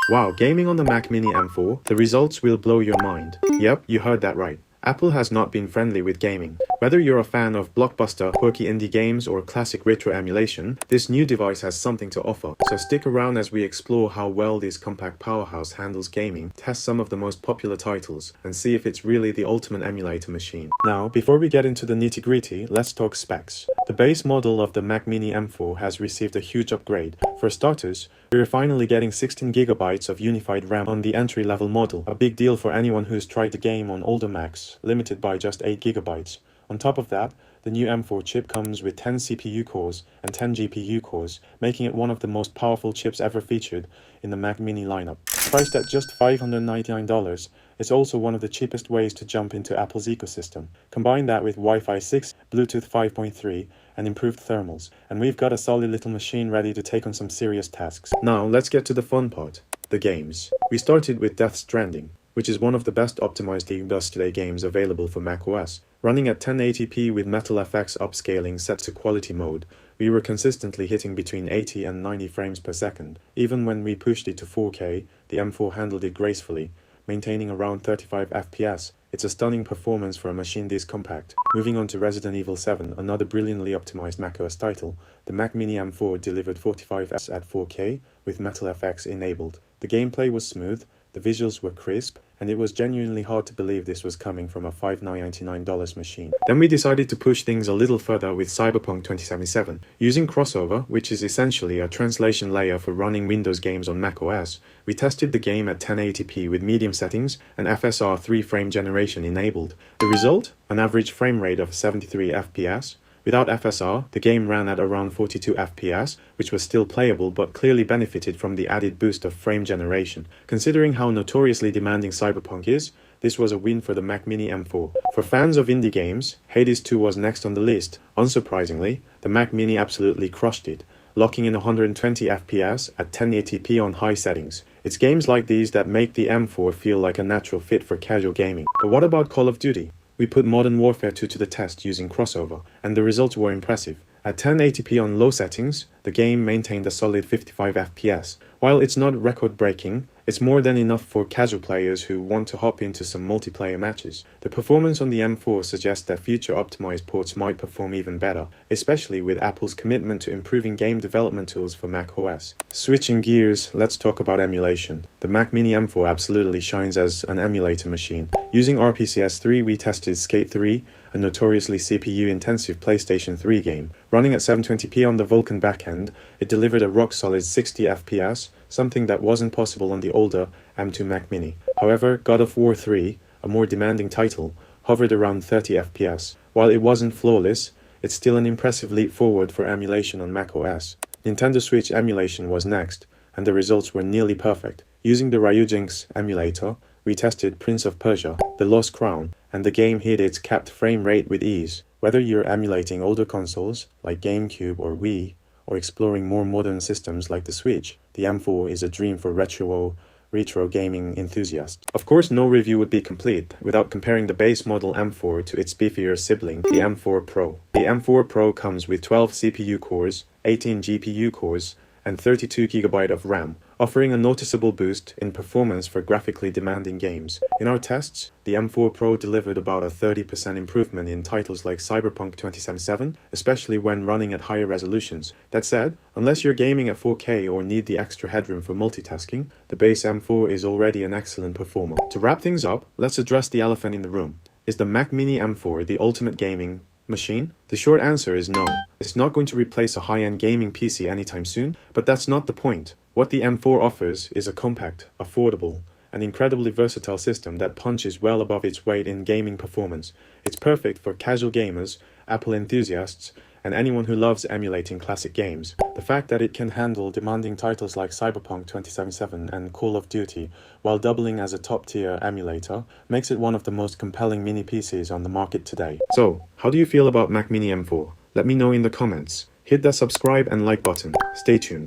Wow, gaming on the Mac Mini M4? The results will blow your mind. Yep, you heard that right. Apple has not been friendly with gaming. Whether you're a fan of blockbuster, quirky indie games, or classic retro emulation, this new device has something to offer. So stick around as we explore how well this compact powerhouse handles gaming, test some of the most popular titles, and see if it's really the ultimate emulator machine. Now, before we get into the nitty-gritty, let's talk specs. The base model of the Mac Mini M4 has received a huge upgrade. For starters, we're finally getting 16GB of unified RAM on the entry-level model, a big deal for anyone who's tried the game on older Macs, limited by just 8GB. On top of that, the new M4 chip comes with 10 CPU cores and 10 GPU cores, making it one of the most powerful chips ever featured in the Mac Mini lineup. Priced at just $599, it's also one of the cheapest ways to jump into Apple's ecosystem. Combine that with Wi-Fi 6, Bluetooth 5.3, and improved thermals, and we've got a solid little machine ready to take on some serious tasks. Now, let's get to the fun part, the games. We started with Death Stranding, which is one of the best optimized yesterday games available for macOS. Running at 1080p with Metal FX upscaling set to quality mode, we were consistently hitting between 80 and 90 frames per second. Even when we pushed it to 4K, the M4 handled it gracefully, maintaining around 35 FPS. It's a stunning performance for a machine this compact. Moving on to Resident Evil 7, another brilliantly optimized macOS title, the Mac Mini M4 delivered 45 FPS at 4K with Metal FX enabled. The gameplay was smooth, the visuals were crisp, and it was genuinely hard to believe this was coming from a $599 machine. Then we decided to push things a little further with Cyberpunk 2077. Using Crossover, which is essentially a translation layer for running Windows games on macOS, we tested the game at 1080p with medium settings and FSR 3 frame generation enabled. The result? An average frame rate of 73 FPS. Without FSR, the game ran at around 42 FPS, which was still playable but clearly benefited from the added boost of frame generation. Considering how notoriously demanding Cyberpunk is, this was a win for the Mac Mini M4. For fans of indie games, Hades 2 was next on the list. Unsurprisingly, the Mac Mini absolutely crushed it, locking in 120 FPS at 1080p on high settings. It's games like these that make the M4 feel like a natural fit for casual gaming. But what about Call of Duty? We put Modern Warfare 2 to the test using Crossover, and the results were impressive. At 1080p on low settings, the game maintained a solid 55 FPS. While it's not record-breaking, it's more than enough for casual players who want to hop into some multiplayer matches. The performance on the M4 suggests that future optimized ports might perform even better, especially with Apple's commitment to improving game development tools for macOS. Switching gears, let's talk about emulation. The Mac Mini M4 absolutely shines as an emulator machine. Using RPCS 3, we tested Skate 3, a notoriously CPU-intensive PlayStation 3 game. Running at 720p on the Vulkan backend, it delivered a rock-solid 60 FPS, something that wasn't possible on the older M2 Mac Mini. However, God of War 3, a more demanding title, hovered around 30 FPS. While it wasn't flawless, it's still an impressive leap forward for emulation on macOS. Nintendo Switch emulation was next, and the results were nearly perfect. Using the Ryujinx emulator, we tested Prince of Persia, The Lost Crown, and the game hit its capped frame rate with ease. Whether you're emulating older consoles like GameCube or Wii, or exploring more modern systems like the Switch, the M4 is a dream for retro gaming enthusiasts. Of course, no review would be complete without comparing the base model M4 to its beefier sibling, the M4 Pro. The M4 Pro comes with 12 CPU cores, 18 GPU cores, and 32GB of RAM, offering a noticeable boost in performance for graphically demanding games. In our tests, the M4 Pro delivered about a 30% improvement in titles like Cyberpunk 2077, especially when running at higher resolutions. That said, unless you're gaming at 4K or need the extra headroom for multitasking, the base M4 is already an excellent performer. To wrap things up, let's address the elephant in the room. Is the Mac Mini M4 the ultimate gaming machine? The short answer is no. It's not going to replace a high-end gaming PC anytime soon, but that's not the point. What the M4 offers is a compact, affordable, and incredibly versatile system that punches well above its weight in gaming performance. It's perfect for casual gamers, Apple enthusiasts, and anyone who loves emulating classic games. The fact that it can handle demanding titles like Cyberpunk 2077 and Call of Duty while doubling as a top-tier emulator makes it one of the most compelling mini PCs on the market today. So, how do you feel about Mac Mini M4? Let me know in the comments. Hit that subscribe and like button. Stay tuned.